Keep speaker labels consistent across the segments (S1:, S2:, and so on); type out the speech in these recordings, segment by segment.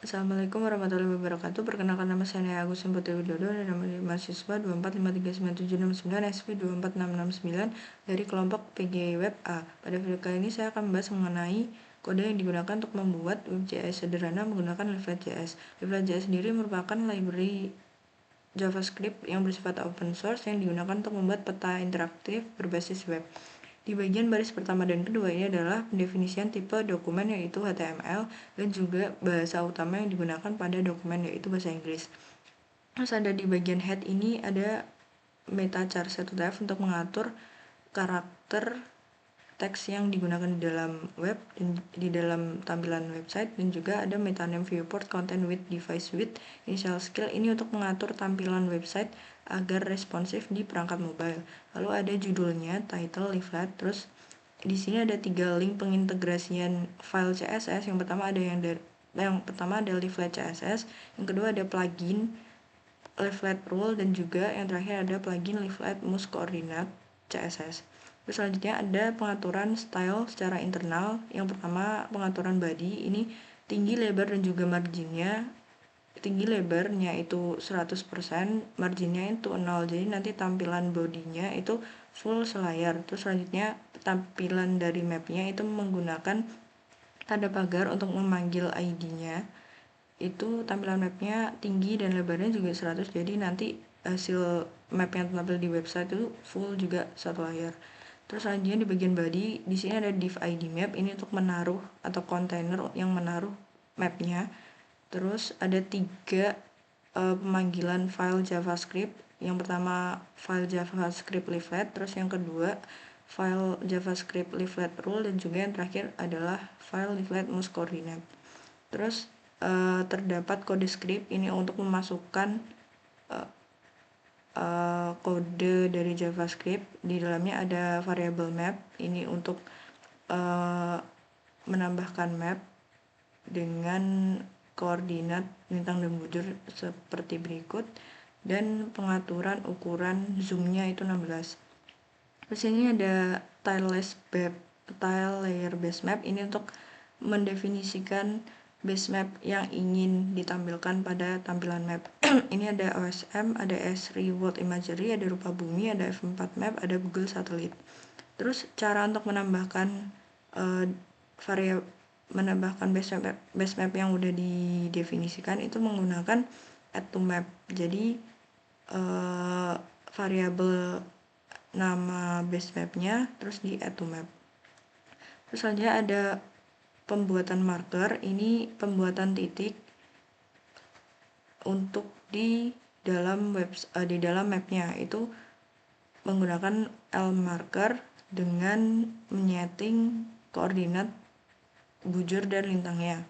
S1: Assalamualaikum warahmatullahi wabarakatuh. Perkenalkan, nama saya Agus Putri Widodo dan nama mahasiswa 2453979 SP 24669 dari kelompok PG Web A. Pada video kali ini saya akan membahas mengenai kode yang digunakan untuk membuat WebJS sederhana menggunakan Leaflet.js. Leaflet.js sendiri merupakan library JavaScript yang bersifat open source yang digunakan untuk membuat peta interaktif berbasis web. Di bagian baris pertama dan kedua ini adalah pendefinisian tipe dokumen yaitu HTML dan juga bahasa utama yang digunakan pada dokumen yaitu bahasa Inggris. Terus ada di bagian head ini ada meta char set.tf untuk mengatur karakter teks yang digunakan di dalam web dan di dalam tampilan website, dan juga ada meta name viewport content with device with initial skill ini untuk mengatur tampilan website agar responsif di perangkat mobile. Lalu ada judulnya, title, leaflet. Terus di sini ada 3 link pengintegrasian file CSS. Yang pertama ada leaflet CSS, yang kedua ada plugin leaflet rule, dan juga yang terakhir ada plugin leaflet mouse coordinate CSS. Terus selanjutnya ada pengaturan style secara internal. Yang pertama pengaturan body, ini tinggi, lebar, dan juga marginnya. Tinggi lebarnya itu 100%, marginnya itu 0, jadi nanti tampilan bodinya itu full selayar. Terus selanjutnya tampilan dari mapnya itu menggunakan tanda pagar untuk memanggil ID-nya. Itu tampilan mapnya tinggi dan lebarnya juga 100, jadi nanti hasil map yang tampil di website itu full juga satu layar. Terus selanjutnya di bagian body, di sini ada div ID map, ini untuk menaruh atau kontainer yang menaruh mapnya. Terus ada 3 pemanggilan file JavaScript. Yang pertama file JavaScript leaflet, terus yang kedua file JavaScript leaflet rule, dan juga yang terakhir adalah file leaflet mouse coordinate. Terus terdapat kode script ini untuk memasukkan kode dari JavaScript. Di dalamnya ada variable map, ini untuk menambahkan map dengan koordinat lintang dan bujur seperti berikut, dan pengaturan ukuran zoomnya itu 16. Terus ini ada tile layer base map, ini untuk mendefinisikan base map yang ingin ditampilkan pada tampilan map. Ini ada OSM, ada S3 World Imagery, ada rupa bumi, ada F4 map, ada Google Satellite. Terus cara untuk menambahkan menambahkan base map yang udah didefinisikan itu menggunakan add to map. Jadi variabel nama base mapnya terus di add to map. Terus selanjutnya ada pembuatan marker, ini pembuatan titik untuk di dalam mapnya, itu menggunakan L marker dengan menyeting koordinat bujur dan lintangnya.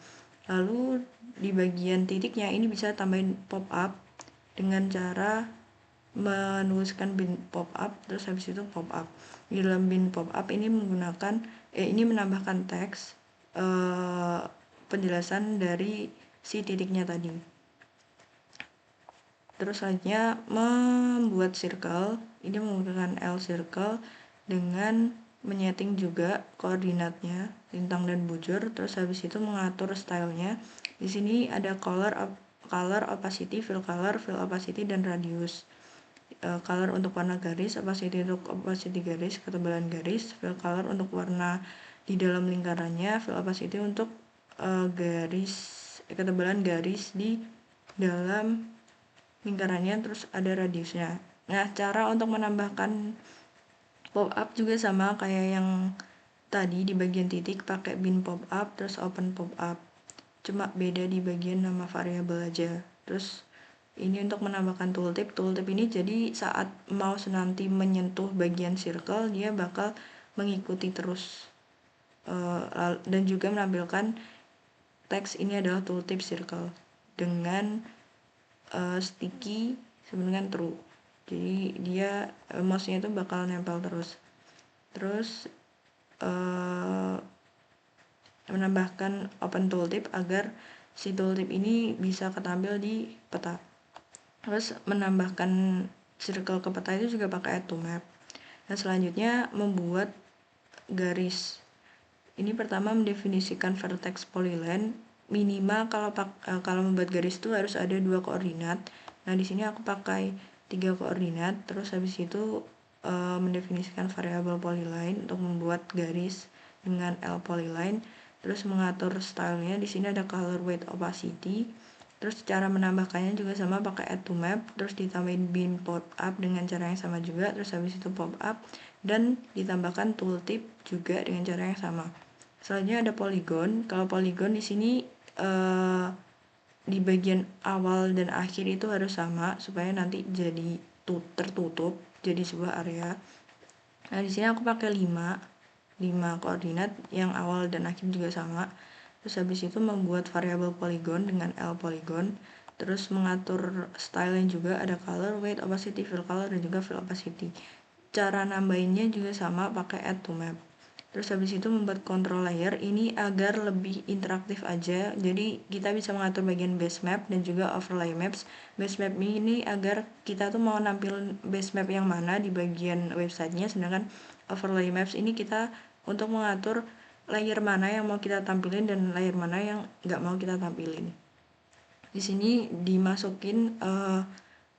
S1: Lalu di bagian titiknya ini bisa tambahin pop up dengan cara menuliskan bin pop up, terus habis itu pop up. Di dalam bin pop up ini menambahkan teks penjelasan dari si titiknya tadi. Terus selanjutnya membuat circle, ini menggunakan L circle dengan menyeting juga koordinatnya lintang dan bujur. Terus habis itu mengatur stylenya. Di sini ada color, opacity, fill opacity, dan radius. Color untuk warna garis, opacity untuk opacity garis, ketebalan garis, fill color untuk warna di dalam lingkarannya, fill opacity untuk ketebalan garis di dalam lingkarannya, terus ada radiusnya. Nah, cara untuk menambahkan pop up juga sama kayak yang tadi di bagian titik, pakai bin pop up terus open pop up. Cuma beda di bagian nama variabel aja. Terus ini untuk menambahkan tooltip ini jadi saat mouse nanti menyentuh bagian circle, dia bakal mengikuti terus dan juga menampilkan teks ini adalah tooltip circle dengan sticky sebenarnya true, jadi dia mouse-nya itu bakal nempel terus. Terus menambahkan open tooltip agar si tooltip ini bisa ketampil di peta. Terus menambahkan circle ke peta itu juga pakai add to map. Dan selanjutnya membuat garis. Ini pertama mendefinisikan vertex polyline minimal kalau membuat garis itu harus ada 2 koordinat. Nah, di sini aku pakai 3 koordinat, terus habis itu mendefinisikan variabel polyline untuk membuat garis dengan L polyline, terus mengatur stylenya. Di sini ada color, weight, opacity. Terus cara menambahkannya juga sama, pakai add to map, terus ditambahin bin pop up dengan cara yang sama juga, terus habis itu pop up dan ditambahkan tooltip juga dengan cara yang sama. Selanjutnya ada polygon. Kalau polygon di sini di bagian awal dan akhir itu harus sama supaya nanti jadi tertutup jadi sebuah area. Nah, di sini aku pakai 5 koordinat yang awal dan akhir juga sama. Terus habis itu membuat variabel polygon dengan L polygon. Terus mengatur stylenya juga, ada color, weight, opacity, fill color, dan juga fill opacity. Cara nambahinnya juga sama, pakai add to map. Terus habis itu membuat control layer ini agar lebih interaktif aja. Jadi kita bisa mengatur bagian base map dan juga overlay maps. Base map ini agar kita tuh mau nampilin base map yang mana di bagian websitenya, sedangkan overlay maps ini kita untuk mengatur layer mana yang mau kita tampilin dan layer mana yang nggak mau kita tampilin. Di sini dimasukin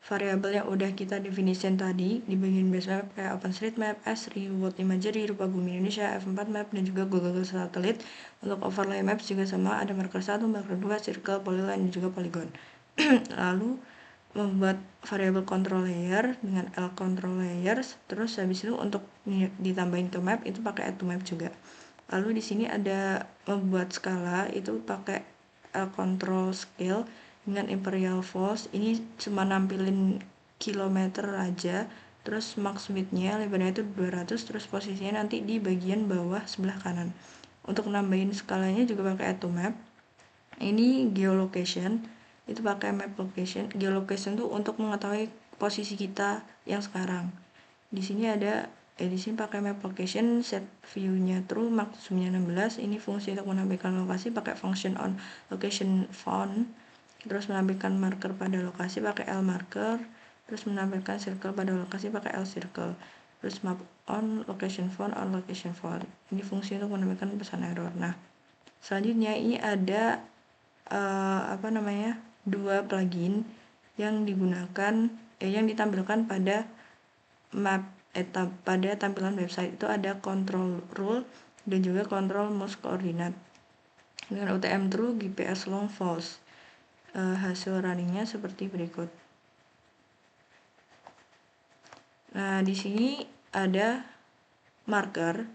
S1: variabel yang udah kita definisikan tadi di bagian base map kayak OpenStreetMap, Esri, World Imagery, Rupa Bumi Indonesia, F4 Map, dan juga Google Satellite. Untuk overlay maps juga sama, ada marker 1, marker 2, circle, polyline, dan juga polygon. Lalu membuat variabel control layer dengan L control layers, terus habis itu untuk ditambahin ke map itu pakai add to map juga. Lalu di sini ada membuat skala itu pakai L control scale dengan imperial false. Ini cuma nampilin kilometer aja, terus max width-nya lebarnya itu 200, terus posisinya nanti di bagian bawah sebelah kanan. Untuk nambahin skalanya juga pakai add to map. Ini geolocation, itu pakai map location. Geolocation tuh untuk mengetahui posisi kita yang sekarang. Di sini ada di sini pakai map location, set view-nya true, maksimumnya 16. Ini fungsi untuk menampilkan lokasi pakai function on location found. Terus menampilkan marker pada lokasi pakai L marker, terus menampilkan circle pada lokasi pakai L circle. Terus map on location found, on location found. Ini fungsi untuk menampilkan pesan error. Nah, selanjutnya ini ada dua plugin yang digunakan yang ditampilkan pada map pada tampilan website. Itu ada control rule dan juga control mouse coordinate dengan UTM true, GPS long, false. Hasil runningnya seperti berikut. Nah, di sini ada marker.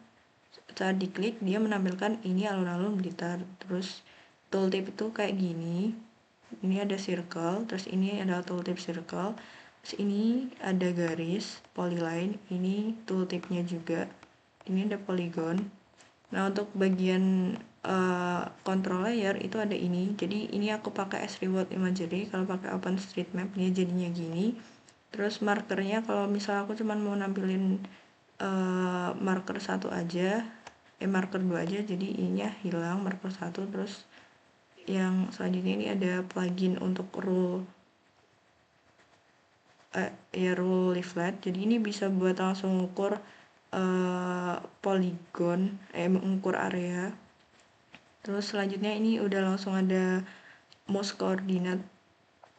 S1: Saat diklik dia menampilkan ini alun-alun Blitar. Terus tooltip itu kayak gini. Ini ada circle, terus ini ada tooltip circle. Terus ini ada garis polyline. Ini tooltipnya juga. Ini ada polygon. Nah, untuk bagian control layer itu ada ini. Jadi ini aku pakai Esri World Imagery. Kalau pakai OpenStreetMap dia jadinya gini. Terus markernya kalau misal aku cuma mau nampilin marker 1 aja, marker 2 aja, jadi ininya hilang marker 1. Terus yang selanjutnya ini ada plugin untuk rule rule leaflet. Jadi ini bisa buat langsung ukur polygon, mengukur area. Terus selanjutnya ini udah langsung ada mouse coordinate.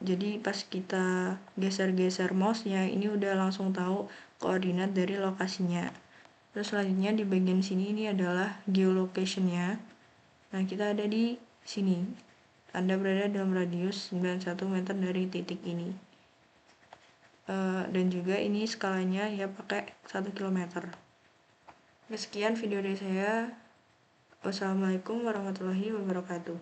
S1: Jadi pas kita geser-geser mouse-nya ini udah langsung tahu koordinat dari lokasinya. Terus selanjutnya di bagian sini ini adalah geolocation-nya. Nah, kita ada di sini. Anda berada dalam radius 91 meter dari titik ini. Dan juga ini skalanya ya pakai 1 km. Sekian video dari saya. Wassalamualaikum warahmatullahi wabarakatuh.